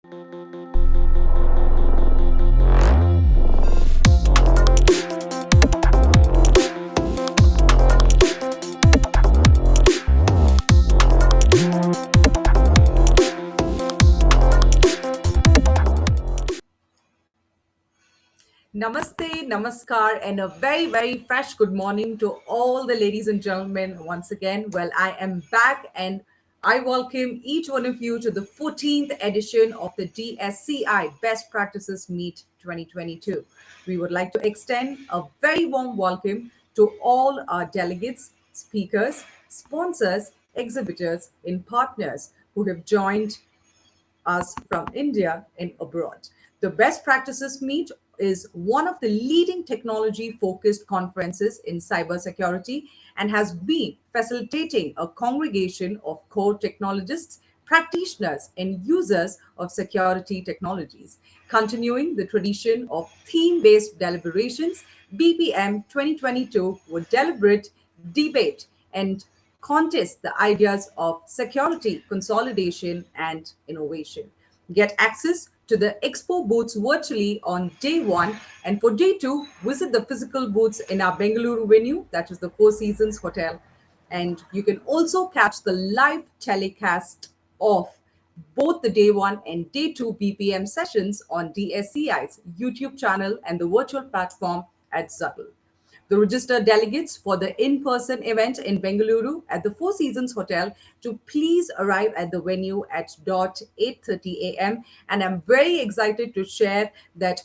Namaste, namaskar, and a very, very fresh good morning to all the ladies and gentlemen once again. Well, I am back and I welcome each one of you to the 14th edition of the DSCI Best Practices Meet 2022. We would like to extend a very warm welcome to all our delegates, speakers, sponsors, exhibitors, and partners who have joined us from India and abroad. The Best Practices Meet is one of the leading technology focused conferences in cybersecurity and has been facilitating a congregation of core technologists, practitioners, and users of security technologies. Continuing the tradition of theme based deliberations, BPM 2022 would deliberate, debate, and contest the ideas of security, consolidation, and innovation. Get access to the expo booths virtually on day one, and for day two, visit the physical booths in our Bengaluru venue, that is the Four Seasons Hotel. And you can also catch the live telecast of both the day one and day two BPM sessions on DSCI's YouTube channel and the virtual platform at Zuttle. The registered delegates for the in-person event in Bengaluru at the Four Seasons Hotel to please arrive at the venue at 8:30 a.m. And I'm very excited to share that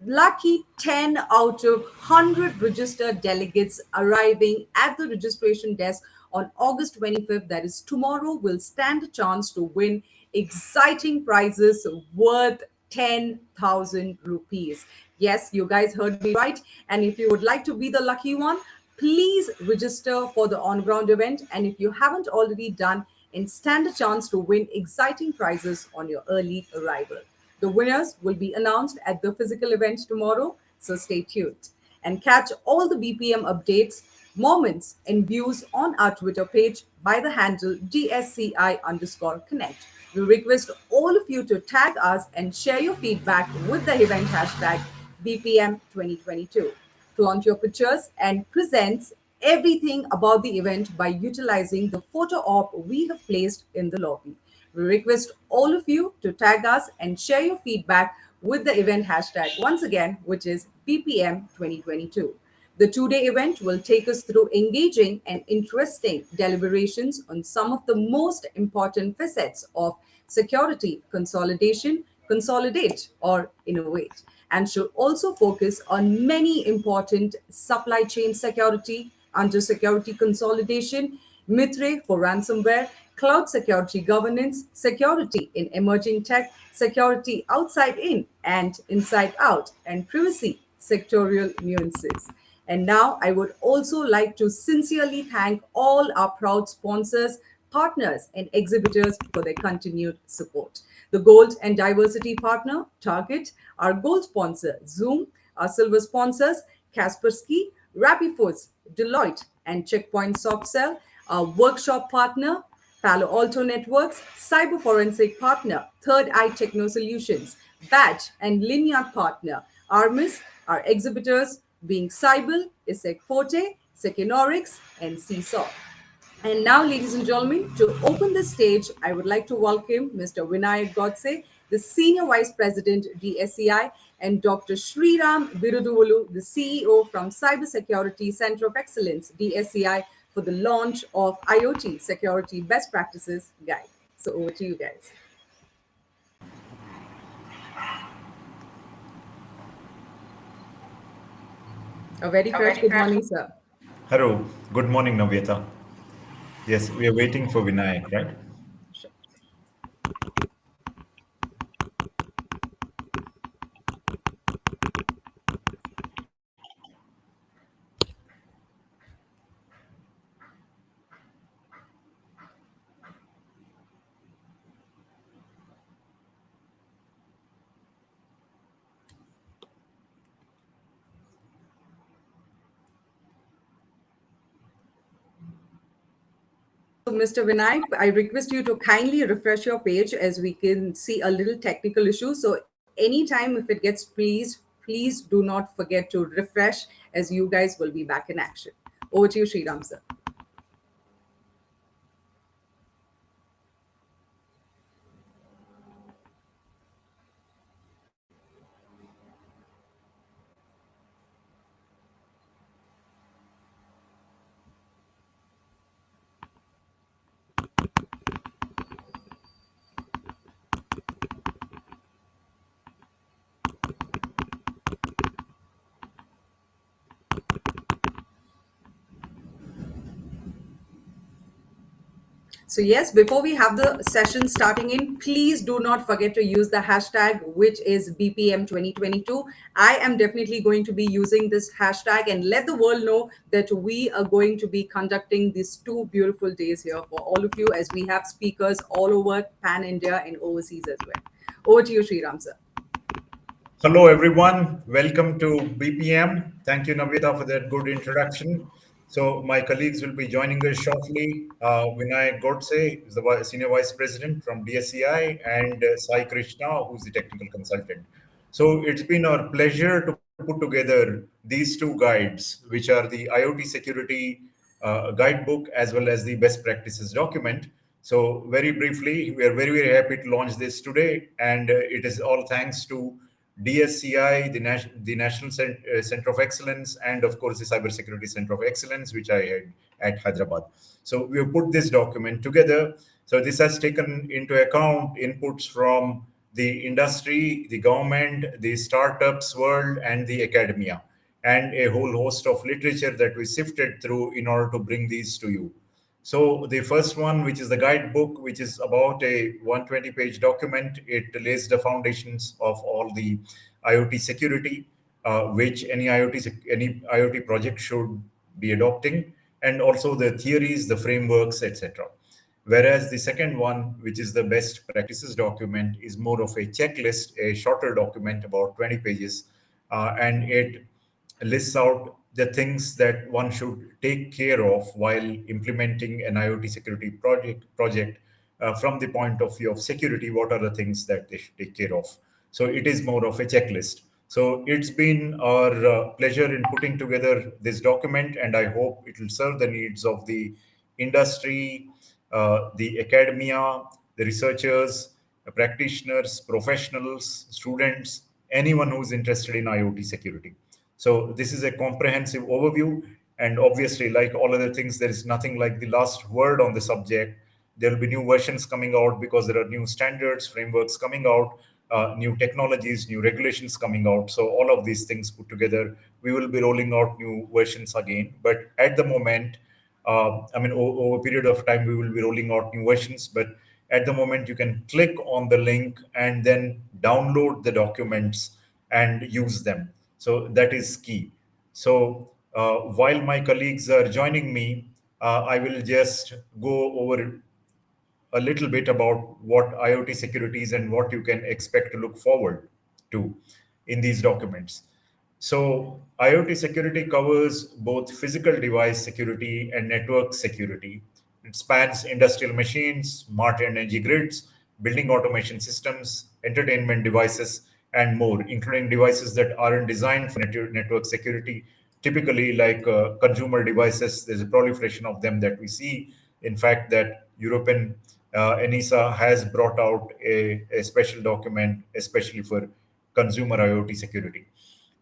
lucky 10 out of 100 registered delegates arriving at the registration desk on August 25th, that is tomorrow, will stand a chance to win exciting prizes worth 10,000 rupees. Yes, you guys heard me right. And if you would like to be the lucky one, please register for the on ground event. And if you haven't already done, and stand a chance to win exciting prizes on your early arrival. The winners will be announced at the physical event tomorrow, so stay tuned. And catch all the BPM updates, moments, and views on our Twitter page by the handle DSCI_connect. We request all of you to tag us and share your feedback with the event hashtag BPM 2022. Flaunt your pictures and presents everything about the event by utilizing the photo op we have placed in the lobby. We request all of you to tag us and share your feedback with the event hashtag once again, which is BPM 2022. The two-day event will take us through engaging and interesting deliberations on some of the most important facets of security, consolidation, consolidate, or innovate, and should also focus on many important supply chain security, under security consolidation, Mitre for ransomware, cloud security governance, security in emerging tech, security outside in and inside out, and privacy sectorial nuances. And now I would also like to sincerely thank all our proud sponsors, partners, and exhibitors for their continued support. The Gold and Diversity Partner, Target, our gold sponsor, Zoom, our silver sponsors, Kaspersky, Rapifoods, Deloitte, and Checkpoint Softcell, our workshop partner, Palo Alto Networks, Cyber Forensic Partner, Third Eye Techno Solutions, Badge and Linear Partner, Armis, our exhibitors being Cybel, Isec Forte, Sekinorix, and Seesaw. And now, ladies and gentlemen, to open the stage, I would like to welcome Mr. Vinayak Godse, the Senior Vice President, DSCI, and Dr. Sriram Birudavolu, the CEO from Cybersecurity Center of Excellence, DSCI, for the launch of IoT Security Best Practices Guide. So over to you guys. A very fresh good morning, sir. Hello, good morning, Navyata. Yes, we are waiting for Vinayak, right? Sure. Mr. Vinayak, I request you to kindly refresh your page as we can see a little technical issue. So, anytime if it gets please do not forget to refresh as you guys will be back in action. Over to you, Sriram, sir. So, yes, before we have the session starting in, please do not forget to use the hashtag, which is BPM 2022. I am definitely going to be using this hashtag and let the world know that we are going to be conducting these two beautiful days here for all of you as we have speakers all over Pan India and overseas as well. Over to you, Sriram, sir. Hello, everyone. Welcome to BPM. Thank you, Navita, for that good introduction. So, my colleagues will be joining us shortly. Vinayak Godse is the Senior Vice President from DSCI, and Sai Krishna, who's the Technical Consultant. So, it's been our pleasure to put together these two guides, which are the IoT security guidebook as well as the best practices document. So, very briefly, we are very happy to launch this today, and it is all thanks to DSCI, the National Center of Excellence, and of course the Cybersecurity Center of Excellence, which I had at Hyderabad. So we have put this document together. So this has taken into account inputs from the industry, the government, the startups world, and the academia, and a whole host of literature that we sifted through in order to bring these to you. So the first one, which is the guidebook, which is about a 120-page document, it lays the foundations of all the IoT security, which any IoT project should be adopting, and also the theories, the frameworks, etc. Whereas the second one, which is the best practices document, is more of a checklist, a shorter document, about 20 pages, and it lists out the things that one should take care of while implementing an IoT security project from the point of view of security. What are the things that they should take care of? So it is more of a checklist. So it's been our pleasure in putting together this document, and I hope it will serve the needs of the industry, the academia, the researchers, the practitioners, professionals, students, anyone who's interested in IoT security. So this is a comprehensive overview, and obviously, like all other things, there is nothing like the last word on the subject. There will be new versions coming out because there are new standards, frameworks coming out, new technologies, new regulations coming out. So all of these things put together, we will be rolling out new versions again. But at the moment, over a period of time, we will be rolling out new versions. But at the moment, you can click on the link and then download the documents and use them. So that is key. So while my colleagues are joining me, I will just go over a little bit about what IoT security is and what you can expect to look forward to in these documents. So, IoT security covers both physical device security and network security. It spans industrial machines, smart energy grids, building automation systems, entertainment devices, and more, including devices that aren't designed for network security. Typically, like consumer devices, there's a proliferation of them that we see. In fact, that European ENISA has brought out a special document, especially for consumer IoT security.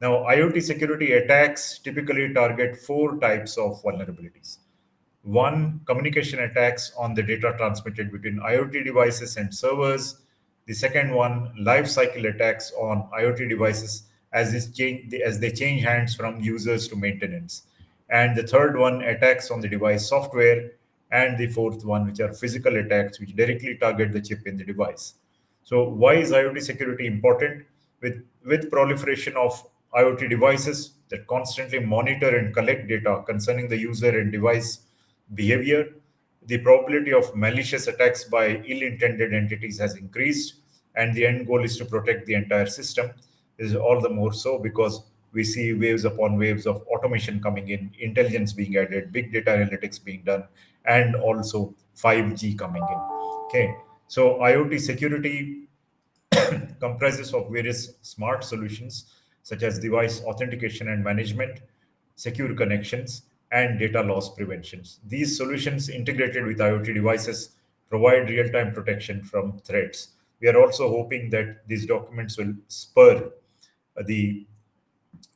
Now, IoT security attacks typically target four types of vulnerabilities. One, communication attacks on the data transmitted between IoT devices and servers. The second one, life cycle attacks on IoT devices as they change hands from users to maintenance. And the third one, attacks on the device software. And the fourth one, which are physical attacks, which directly target the chip in the device. So why is IoT security important? With proliferation of IoT devices that constantly monitor and collect data concerning the user and device behavior, the probability of malicious attacks by ill-intended entities has increased, and the end goal is to protect the entire system. This is all the more so because we see waves upon waves of automation coming in, intelligence being added, big data analytics being done, and also 5G coming in. Okay, so IoT security comprises of various smart solutions such as device authentication and management, secure connections, and data loss preventions. These solutions integrated with IoT devices provide real-time protection from threats. We are also hoping that these documents will spur the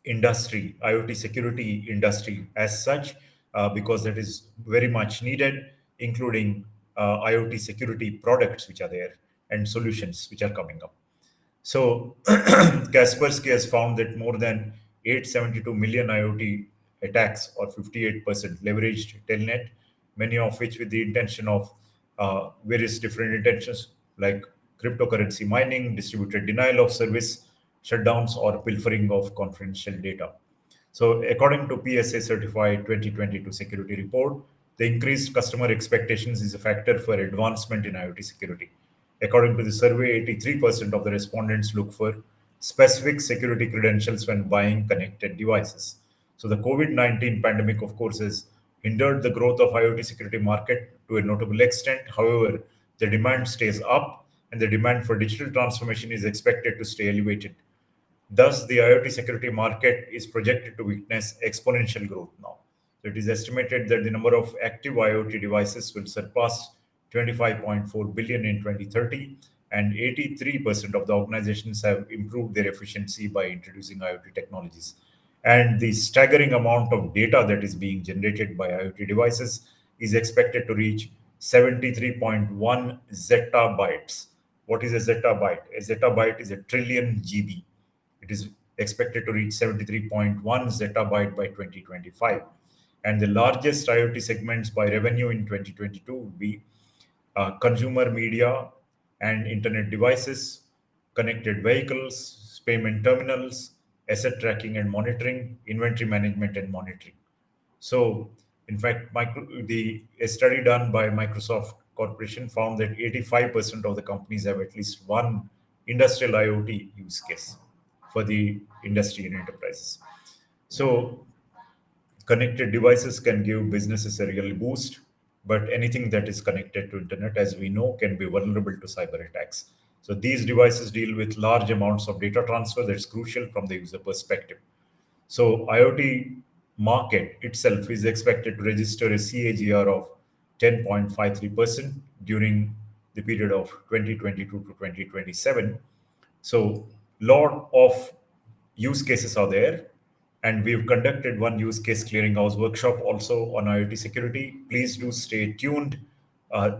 industry, IoT security industry as such, because that is very much needed, including IoT security products which are there and solutions which are coming up. So Kaspersky has found that more than 872 million IoT attacks, or 58%, leveraged Telnet, many of which with the intention of various different intentions like cryptocurrency mining, distributed denial of service, shutdowns, or pilfering of confidential data. So, according to PSA Certified 2022 Security Report, the increased customer expectations is a factor for advancement in IoT security. According to the survey, 83% of the respondents look for specific security credentials when buying connected devices. So, the COVID-19 pandemic, of course, has hindered the growth of IoT security market to a notable extent. However, the demand stays up and the demand for digital transformation is expected to stay elevated. Thus, the IoT security market is projected to witness exponential growth now. So it is estimated that the number of active IoT devices will surpass 25.4 billion in 2030, and 83% of the organizations have improved their efficiency by introducing IoT technologies. And the staggering amount of data that is being generated by IoT devices is expected to reach 73.1 zettabytes. What is a zettabyte? A zettabyte is a trillion GB. It is expected to reach 73.1 zettabyte by 2025. And the largest IoT segments by revenue in 2022 would be consumer media and internet devices, connected vehicles, payment terminals, asset tracking and monitoring, inventory management and monitoring. So, in fact, a study done by Microsoft Corporation found that 85% of the companies have at least one industrial IoT use case for the industry and enterprises. So, connected devices can give businesses a real boost, but anything that is connected to internet, as we know, can be vulnerable to cyber attacks. So, these devices deal with large amounts of data transfer that's crucial from the user perspective. So IoT market itself is expected to register a CAGR of 10.53% during the period of 2022 to 2027. So lot of use cases are there, and we've conducted one use case clearinghouse workshop also on IoT security. Please do stay tuned.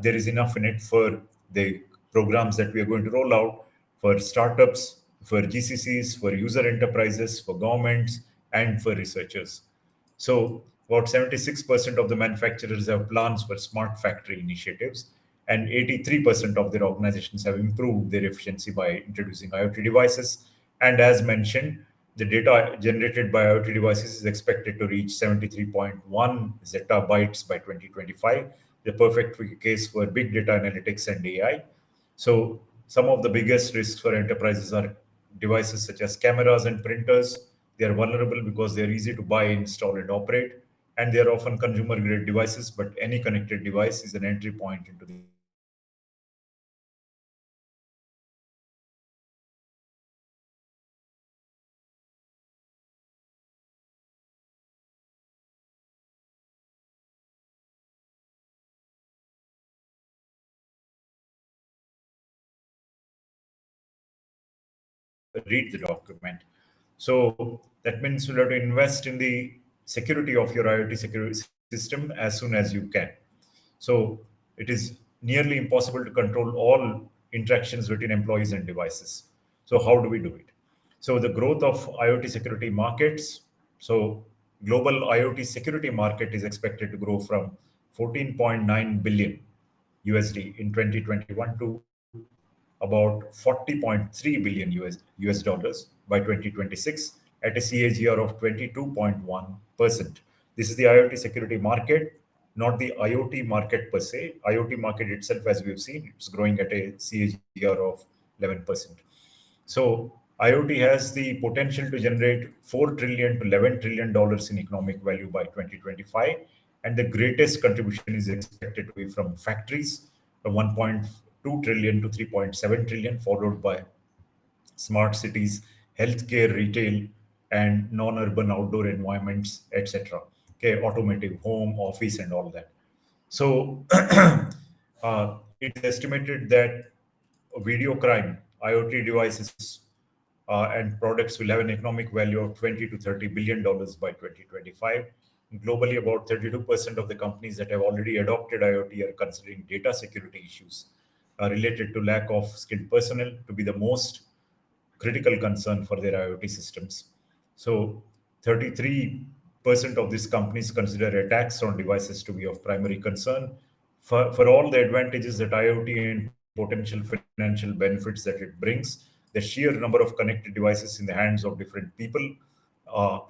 There is enough in it for the programs that we are going to roll out for startups, for GCCs, for user enterprises, for governments, and for researchers. So, about 76% of the manufacturers have plans for smart factory initiatives, and 83% of their organizations have improved their efficiency by introducing IoT devices. And as mentioned, the data generated by IoT devices is expected to reach 73.1 zettabytes by 2025, the perfect case for big data analytics and AI. So, some of the biggest risks for enterprises are devices such as cameras and printers. They are vulnerable because they are easy to buy, install, and operate, and they are often consumer grade devices. But any connected device is an entry point into the IoT market. So, enterprises must understand that read the document. So that means you'll have to invest in the security of your IoT security system as soon as you can. So it is nearly impossible to control all interactions between employees and devices. So how do we do it? So the growth of IoT security markets. So global IoT security market is expected to grow from 14.9 billion USD in 2021 to about 40.3 billion US dollars by 2026 at a CAGR of 22.1%. This is the IoT security market, not the IoT market per se. IoT market itself, as we've seen, it's growing at a CAGR of 11%. So IoT has the potential to generate 4 trillion to 11 trillion dollars in economic value by 2025, And the greatest contribution is expected to be from factories, from 1.2 trillion to 3.7 trillion, followed by smart cities, healthcare, retail, and non-urban outdoor environments, etc. Okay, automotive, home, office, and all that. So it is estimated that video crime, IoT devices, and products will have an economic value of 20 to 30 billion dollars by 2025. Globally, about 32% of the companies that have already adopted IoT are considering data security issues related to lack of skilled personnel to be the most critical concern for their IoT systems. So 33% of these companies consider attacks on devices to be of primary concern. For all the advantages that IoT and potential financial benefits that it brings, the sheer number of connected devices in the hands of different people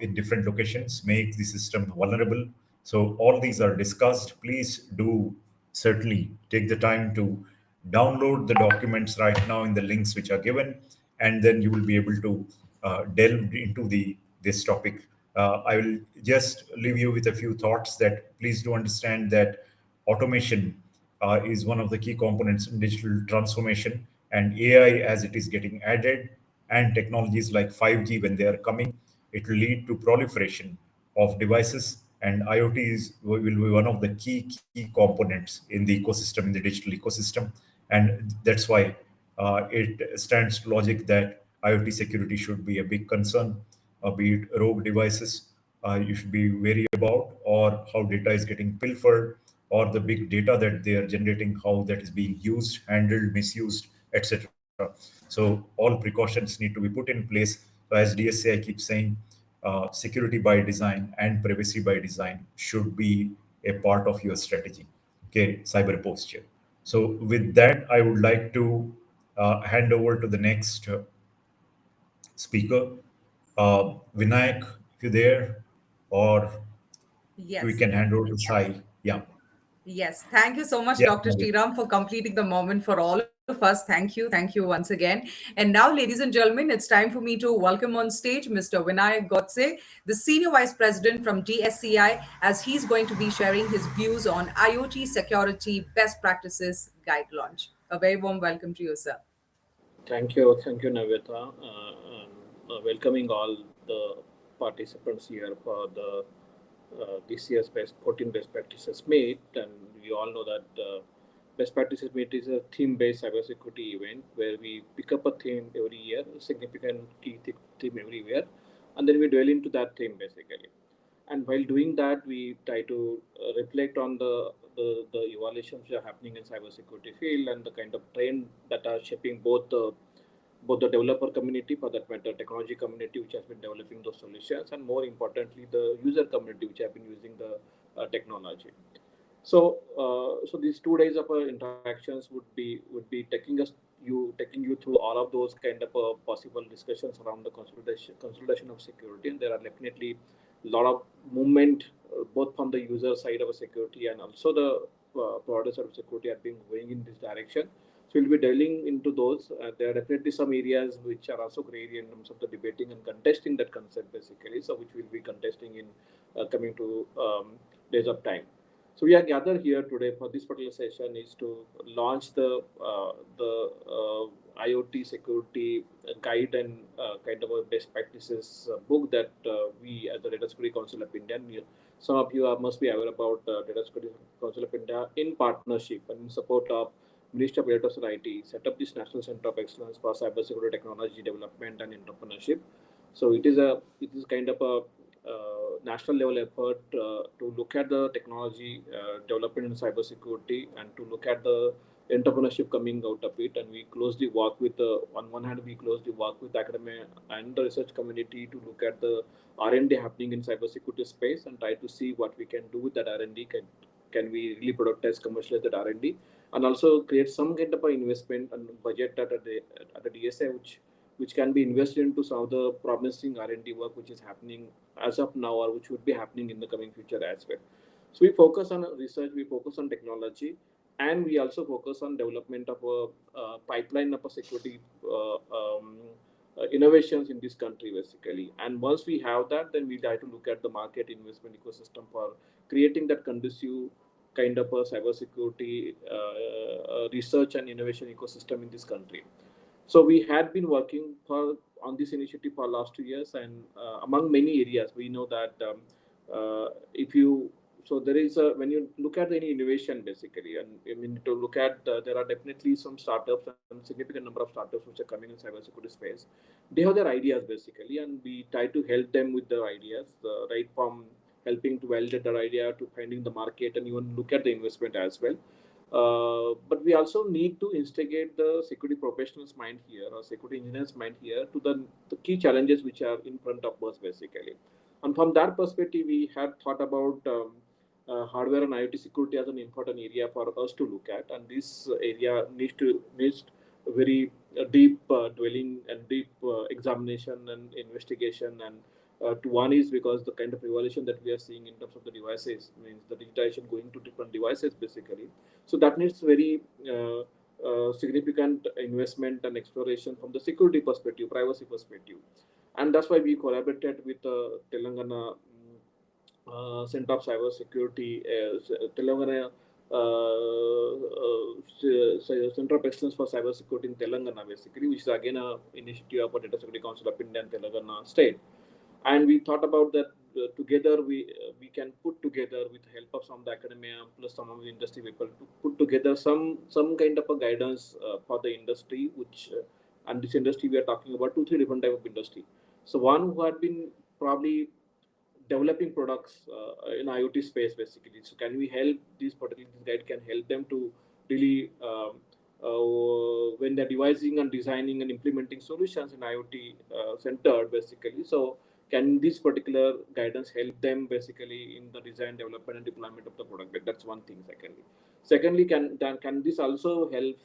in different locations make the system vulnerable. So all these are discussed. Please do certainly take the time to download the documents right now in the links which are given, and then you will be able to delve into the this topic. I will just leave you with a few thoughts that please do understand that automation is one of the key components in digital transformation, and AI as it is getting added, and technologies like 5G when they are coming, it will lead to proliferation of devices, and IoT will be one of the key components in the ecosystem, in the digital ecosystem, and that's why it stands to logic that IoT security should be a big concern, be it rogue devices you should be wary about, or how data is getting pilfered, or the big data that they are generating, how that is being used, handled, misused, etc. So all precautions need to be put in place. So as DSCI keeps saying, security by design and privacy by design should be a part of your strategy. Okay, cyber posture. So with that, I would like to hand over to the next speaker, Vinayak, if you're there, or we Yes. can hand over to Sai. Yeah, Yes, thank you so much, yeah, Dr. Naveen. Sriram, for completing the moment for all of us. Thank you once again. And now, ladies and gentlemen, it's time for me to welcome on stage Mr. Vinayak Godse, the Senior Vice President from DSCI, as he's going to be sharing his views on IoT security best practices guide launch. A very warm welcome to you, sir. Thank you, Navita. Welcoming all the participants here for the this year's 14 Best Practices Meet. And we all know that Best Practices Meet is a theme-based cybersecurity event where we pick up a theme every year, a significant theme every year, and then we dwell into that theme basically. And while doing that, we try to reflect on the evaluations which are happening in cybersecurity field and the kind of trend that are shaping both the developer community, for that matter, technology community, which has been developing those solutions, and more importantly, the user community, which have been using the technology. So these 2 days of interactions would be taking you through all of those kind of possible discussions around the consolidation of security, and there are definitely a lot of movement both from the user side of a security and also the provider side of security have been going in this direction. So we'll be delving into those. There are definitely some areas which are also gray area in terms of the debating and contesting that concept basically. So which we'll be contesting in coming to days of time. So we are gathered here today for this particular session is to launch the IoT security guide and kind of a best practices book that we at the Data Security Council of India. Some of you must be aware about Data Security Council of India in partnership and in support of Ministry of Electronics and IT set up this National Center of Excellence for Cybersecurity Technology Development and Entrepreneurship. So it is kind of a national level effort to look at the technology development in cybersecurity and to look at the entrepreneurship coming out of it. And we closely work with on one hand we closely work with academia and the research community to look at the R&D happening in cybersecurity space and try to see what we can do with that R&D. Can we really productize, commercialize that R&D, and also create some kind of a investment and budget at the DSA which can be invested into some of the promising R&D work which is happening as of now or which would be happening in the coming future as well. So we focus on research, we focus on technology, and we also focus on development of a pipeline of a security innovations in this country basically. And once we have that, then we try to look at the market investment ecosystem for creating that conducive kind of a cybersecurity research and innovation ecosystem in this country. So we had been working on this initiative for last 2 years, and among many areas, we know that if you so there is a when you look at any innovation basically, and I mean to look at there are definitely some startups and significant number of startups which are coming in cybersecurity space. They have their ideas basically, and we try to help them with their ideas, right from helping to validate their idea to finding the market and even look at the investment as well. But we also need to instigate the security professionals' mind here or security engineers' mind here to the key challenges which are in front of us basically. And from that perspective, we had thought about hardware and IoT security as an important area for us to look at, and this area needs very deep dwelling and deep examination and investigation. And to one is because the kind of evolution that we are seeing in terms of the devices means the digitization going to different devices basically. So that needs very significant investment and exploration from the security perspective, privacy perspective, and that's why we collaborated with Telangana Center of Cyber Security, Telangana Center of Excellence for Cyber Security in Telangana, basically, which is again a initiative of a Data Security Council of India and Telangana state. And we thought about that together we can put together with the help of some of the academia plus some of the industry people to put together some kind of a guidance for the industry, which and this industry we are talking about 2-3 different type of industry. So one who had been probably developing products in IoT space basically. So can we help this guide can help them to really when they're devising and designing and implementing solutions in IoT centered basically. So can this particular guidance help them basically in the design, development, and deployment of the product? That's one thing. Secondly, can this also help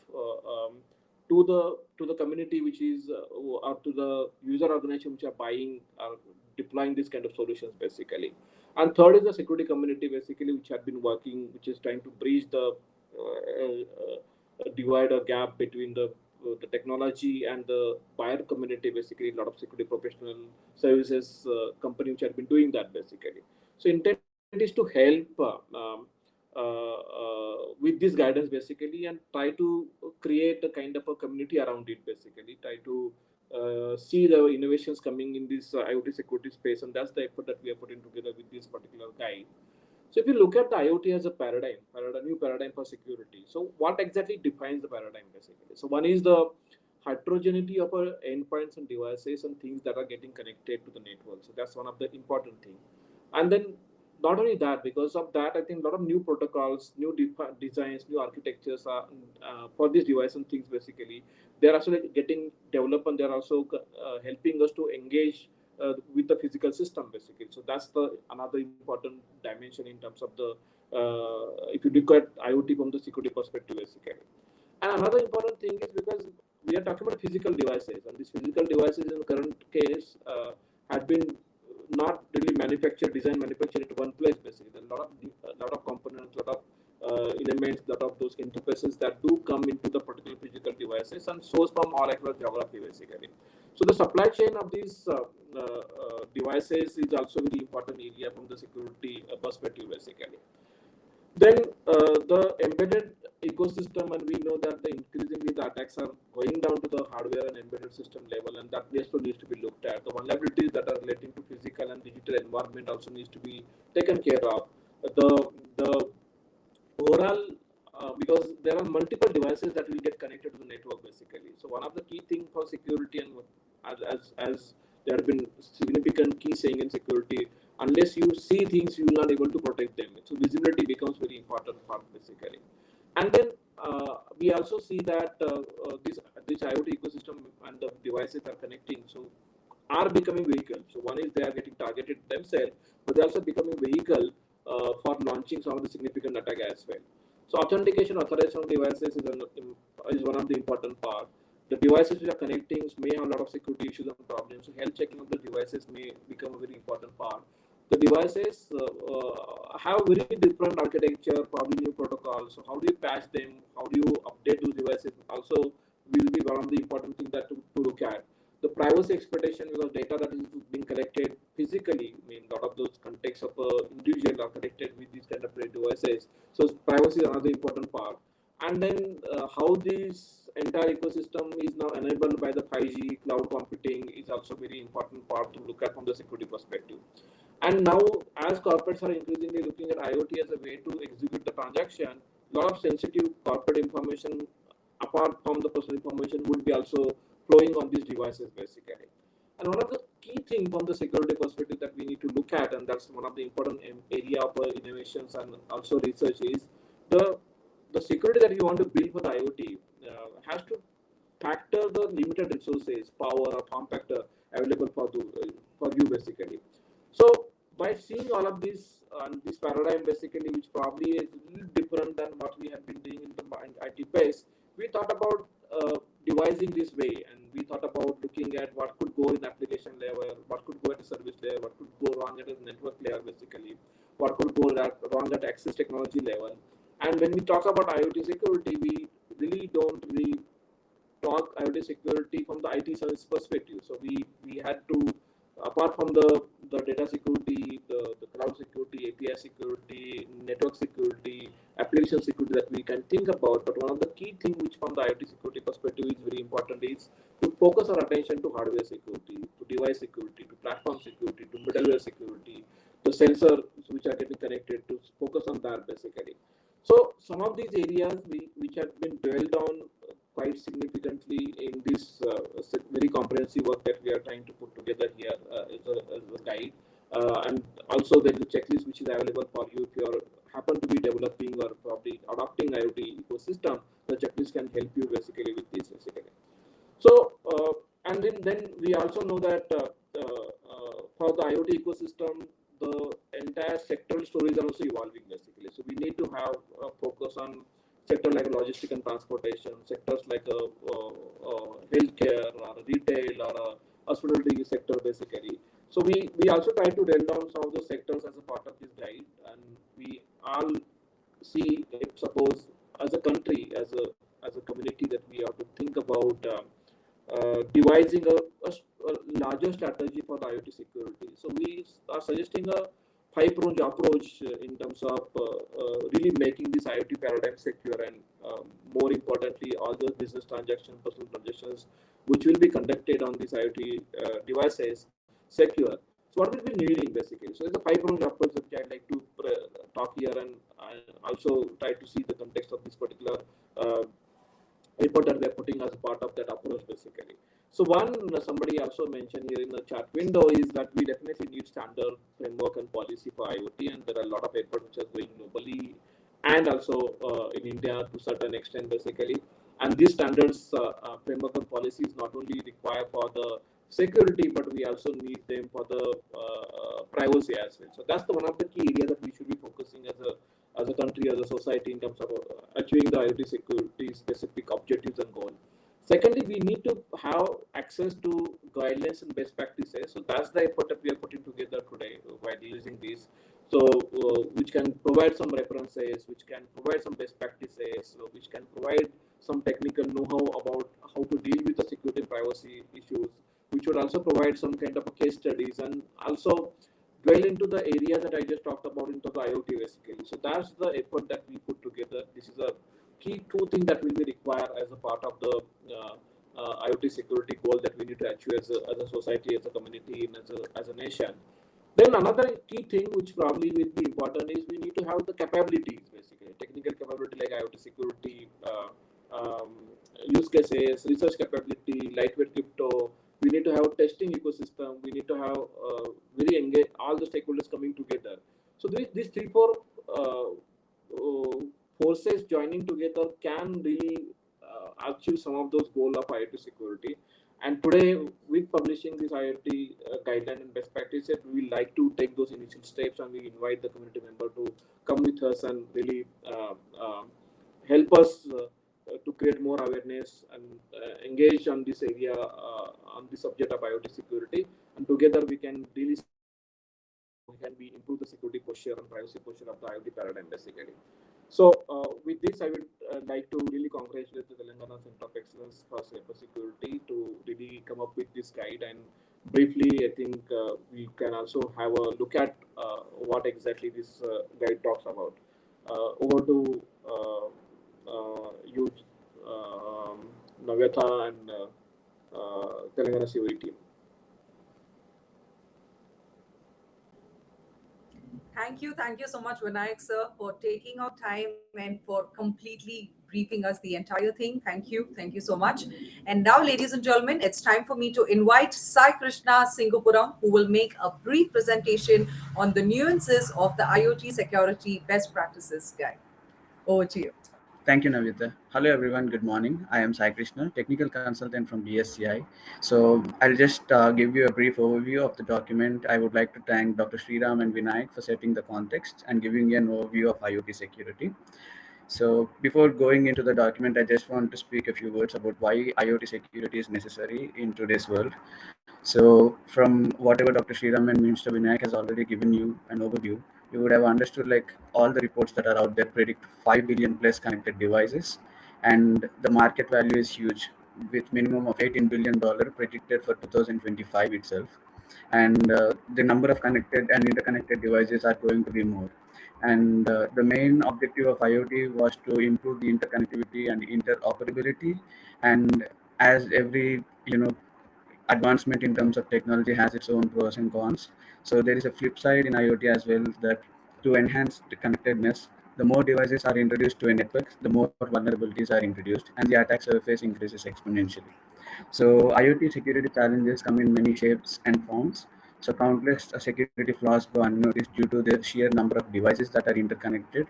to the community which is or to the user organization which are buying or deploying this kind of solutions basically? And third is the security community basically, which had been working, which is trying to bridge the divide or gap between the technology and the buyer community basically. A lot of security professional services company which have been doing that basically. So intent is to help with this guidance basically and try to create a kind of a community around it basically, try to see the innovations coming in this IoT security space, and that's the effort that we are putting together with this particular guide. So if you look at the IoT as a new paradigm for security, so what exactly defines the paradigm basically? So one is the heterogeneity of our endpoints and devices and things that are getting connected to the network. So that's one of the important things. And then not only that, because of that, I think a lot of new protocols, new designs, new architectures are for these devices and things basically. They're also getting developed, and they're also helping us to engage with the physical system basically. So that's the another important dimension in terms of the if you look at IoT from the security perspective basically. And another important thing is because we are talking about physical devices, and these physical devices in the current case had been not really manufactured at one place basically. There are a lot of components, a lot of elements, a lot of those interfaces that do come into the particular physical devices and source from all across geography basically. So the supply chain of these devices is also very important area from the security perspective basically. Then the embedded ecosystem, and we know that increasingly the attacks are going down to the hardware and embedded system level, and that also needs to be looked at. The vulnerabilities that are relating to physical and digital environment also needs to be taken care of. The overall because there are multiple devices that will get connected to the network basically. So one of the key things for security, and as there have been significant key saying in security, unless you see things, you are not able to protect them. So visibility becomes very important part basically. And then we also see that this IoT ecosystem and the devices are connecting, so are becoming vehicles. So one is they are getting targeted themselves, but they are also becoming vehicle for launching some of the significant attack as well. So authentication, authorization of devices is one of the important part. The devices which are connecting may have a lot of security issues and problems. So health checking of the devices may become a very important part. The devices have very different architecture, probably new protocols. So how do you patch them? How do you update those devices? Also will be one of the important things that to look at. the privacy expectation, because data that is being collected physically, I mean, a lot of those contexts of individual are connected with these kind of devices. So privacy is another important part. And then how this entire ecosystem is now enabled by the 5G cloud computing is also very important part to look at from the security perspective. And now, as corporates are increasingly looking at IoT as a way to execute the transaction, a lot of sensitive corporate information, apart from the personal information, would be also flowing on these devices basically. And one of the key things from the security perspective that we need to look at, and that's one of the important area of innovations and also research, is the the security that you want to build for the IoT has to factor the limited resources, power or form factor available for you basically. So by seeing all of this, this paradigm basically, which probably is a little different than what we have been doing in the IT space, we thought about devising this way, and we thought about looking at what could go in application level, what could go at a service layer, what could go wrong at a network layer basically, what could go wrong at access technology level. And when we talk about IoT security, we really don't really talk IoT security from the IT service perspective. So we had to, apart from the data security, the cloud security, API security, network security, application security that we can think about. But one of the key things which from the IoT security perspective is very important is to focus our attention to hardware security, to device security, to platform security, to middleware security, the sensors which are getting connected, to focus on that basically. So some of these areas which have been dwelled on quite significantly in this very comprehensive work that we are trying to put together here as a guide. And also there is a checklist which is available for you if you are happen to be developing or probably adopting IoT ecosystem. The checklist can help you basically with this basically. So and then we also know that for the IoT ecosystem, the entire sectoral stories are also evolving basically. So we need to have a focus on sector like logistics and transportation, sectors like healthcare or retail or hospitality sector basically. So we also try to drill down some of the sectors as a part of this guide, and we all see if suppose as a country, as a community, that we have to think about devising a larger strategy for the IoT security. So we are suggesting a five-pronged approach in terms of really making this IoT paradigm secure, and more importantly, all the business transactions, personal transactions, which will be conducted on these IoT devices, secure. So what will be needing basically? So it's a five-pronged approach that I'd like to talk here, and also try to see the context of this particular report that we are putting as part of that approach basically. So one, somebody also mentioned here in the chat window, is that we definitely need standard framework and policy for IoT, and there are a lot of efforts which are going globally and also in India to a certain extent basically. And these standards framework and policies not only require for the security, but we also need them for the privacy as well. So that's the one of the key areas that we should be focusing as a country, as a society, in terms of achieving the IoT security specific objectives and goals. Secondly, we need to have access to guidelines and best practices. So that's the effort that we are putting together today while using this. So which can provide some references, which can provide some best practices, which can provide some technical know-how about how to deal with the security and privacy issues, which would also provide some kind of a case studies, and also dwell into the areas that I just talked about into the IoT basically. So that's the effort that we put together. This is a key two things that will be required as a part of the IoT security goal that we need to achieve as a society, as a community, and as a nation. Then another key thing which probably will be important is we need to have the capabilities basically, technical capability like IoT security, use cases, research capability, lightweight crypto. We need to have testing ecosystem. We need to have very engaged all the stakeholders coming together. So these three, four forces joining together can really achieve some of those goals of IoT security. And today, with publishing this IoT guideline and best practices, we will like to take those initial steps, and we invite the community member to come with us and really help us to create more awareness and engage on this area, on the subject of IoT security. And together, we can really improve the security posture and privacy posture of the IoT paradigm basically. So, with this, I would like to really congratulate the Telangana Center of Excellence for Cybersecurity to really come up with this guide. And briefly, I think we can also have a look at what exactly this guide talks about. Over to you, Navyata and Telangana COE team. Thank you so much, Vinayak sir, for taking out time and for completely briefing us the entire thing. Thank you so much. And now, ladies and gentlemen, it's time for me to invite Sai Krishna Singapuram, who will make a brief presentation on the nuances of the IoT security best practices guide. Over to you. Thank you, Navita. Hello, everyone. Good morning. I am Sai Krishna, technical consultant from DSCI. So I'll just give you a brief overview of the document. I would like to thank Dr. Sriram and Vinayak for setting the context and giving an overview of IoT security. So before going into the document, I just want to speak a few words about why IoT security is necessary in today's world. So from whatever Dr. Sriram and Mr. Vinayak has already given you an overview, you would have understood like all the reports that are out there predict 5 billion plus connected devices, and the market value is huge with minimum of $18 billion predicted for 2025 itself. And the number of connected and interconnected devices are going to be more. And the main objective of IoT was to improve the interconnectivity and interoperability. And as every advancement in terms of technology has its own pros and cons. So there is a flip side in IoT as well, that to enhance the connectedness, the more devices are introduced to a network, the more vulnerabilities are introduced, and the attack surface increases exponentially. So IoT security challenges come in many shapes and forms. So countless security flaws go unnoticed due to the sheer number of devices that are interconnected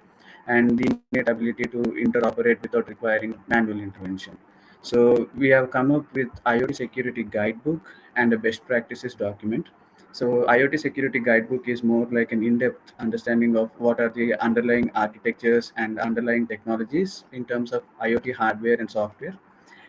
and the innate ability to interoperate without requiring manual intervention. So we have come up with IoT security guidebook and a best practices document. So IoT security guidebook is more like an in-depth understanding of what are the underlying architectures and underlying technologies in terms of IoT hardware and software.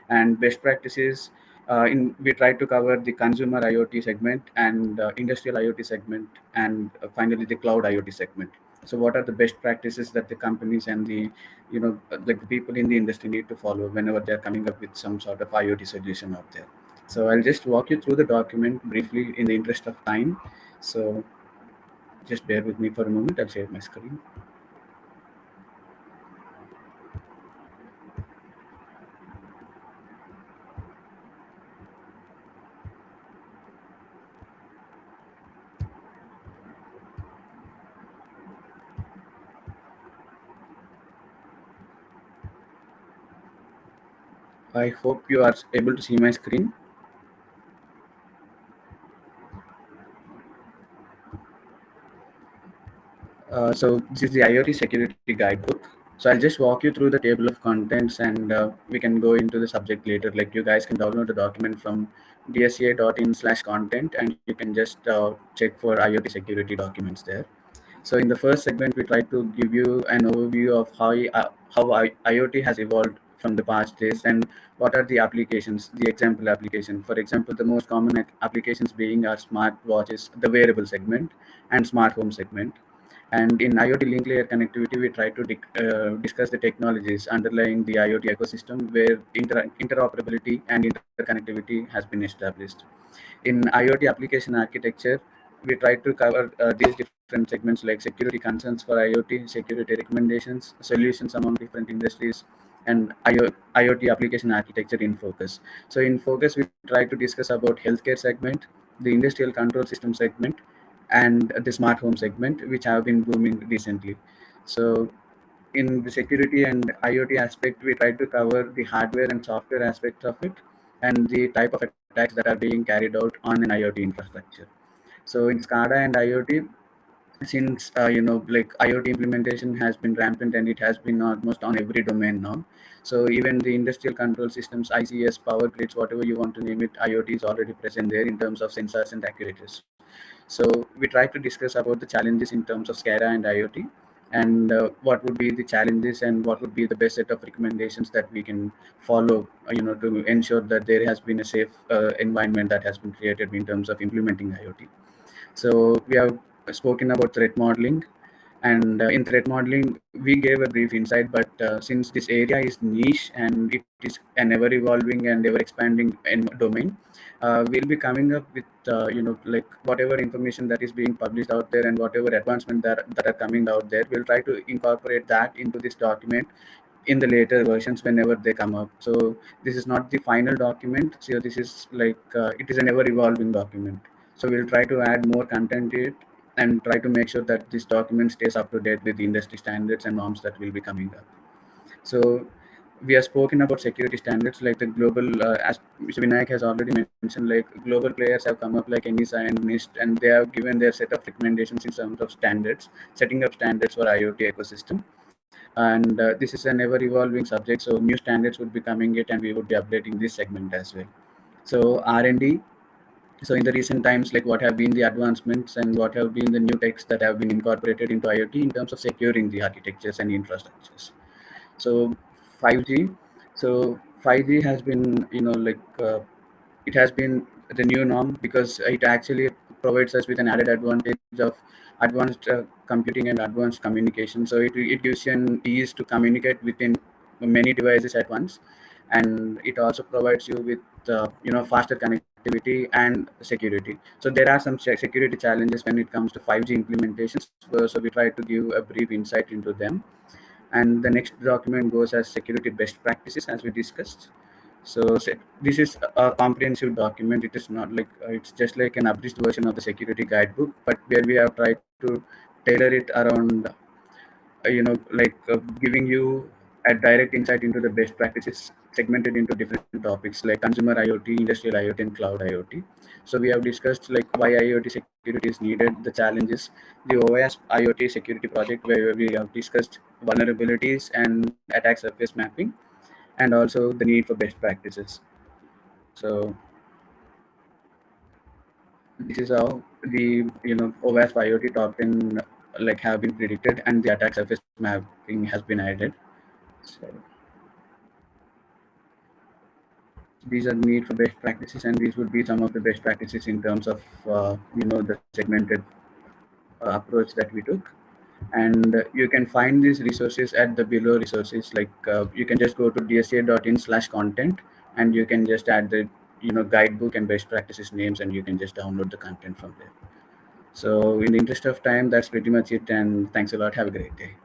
And best practices, in we try to cover the consumer IoT segment and industrial IoT segment, and finally the cloud IoT segment. So what are the best practices that the companies and the like the people in the industry need to follow whenever they're coming up with some sort of IoT solution out there. So I'll just walk you through the document briefly in the interest of time. So just bear with me for a moment. I'll share my screen. I hope you are able to see my screen. So this is the IoT security guidebook. So I'll just walk you through the table of contents, and we can go into the subject later. Like you guys can download the document from dsci.in/content, and you can just check for IoT security documents there. So in the first segment, we try to give you an overview of how IoT has evolved from the past days and what are the applications, the example application. For example, the most common applications being our smart watches, the wearable segment, and smart home segment. And in IoT link layer connectivity, we try to discuss the technologies underlying the IoT ecosystem where interoperability and interconnectivity has been established. In IoT application architecture, we try to cover these different segments like security concerns for IoT, security recommendations, solutions among different industries, and IoT application architecture in focus. So in focus, we try to discuss about healthcare segment, the industrial control system segment, and the smart home segment, which have been booming recently. So in the security and IoT aspect, we try to cover the hardware and software aspects of it and the type of attacks that are being carried out on an IoT infrastructure. So in SCADA and IoT, since like IoT implementation has been rampant and it has been almost on every domain now. So even the industrial control systems, ICS, power grids, whatever you want to name it, IoT is already present there in terms of sensors and actuators. So we try to discuss about the challenges in terms of SCADA and IoT, and what would be the challenges and what would be the best set of recommendations that we can follow, to ensure that there has been a safe environment that has been created in terms of implementing IoT. So we have spoken about threat modeling, And in threat modeling, we gave a brief insight, but since this area is niche and it is an ever evolving and ever expanding domain, we'll be coming up with like whatever information that is being published out there and whatever advancement that are coming out there, we'll try to incorporate that into this document in the later versions whenever they come up. So this is not the final document. So this is like it is an ever evolving document. So we'll try to add more content to it and try to make sure that this document stays up to date with the industry standards and norms that will be coming up. So we have spoken about security standards like the global, as Mr. Vinayak has already mentioned, like global players have come up like NIST and NIST, and they have given their set of recommendations in terms of standards, setting up standards for IoT ecosystem. And this is an ever evolving subject, so new standards would be coming it, and we would be updating this segment as well. So R&D. So in the recent times, like what have been the advancements and what have been the new techs that have been incorporated into IoT in terms of securing the architectures and infrastructures. So 5G. So 5G has been, it has been the new norm because it actually provides us with an added advantage of advanced computing and advanced communication. So it gives you an ease to communicate within many devices at once, and it also provides you with faster connectivity and security. So there are some security challenges when it comes to 5G implementations. So we try to give a brief insight into them. And the next document goes as security best practices, as we discussed. So this is a comprehensive document. It is not like it's just like an abridged version of the security guidebook, but where we have tried to tailor it around giving you a direct insight into the best practices segmented into different topics like consumer IoT, industrial IoT, and cloud IoT. So we have discussed like why IoT security is needed, the challenges, the OS IoT security project where we have discussed vulnerabilities and attack surface mapping, and also the need for best practices. So this is how the OWASP IoT top 10 like have been predicted, and the attack surface mapping has been added. So these are the need for best practices, and these would be some of the best practices in terms of the segmented approach that we took. And you can find these resources at the below resources. Like you can just go to dsca.in/content, and you can just add the guidebook and best practices names, and you can just download the content from there. So in the interest of time, that's pretty much it. And thanks a lot. Have a great day.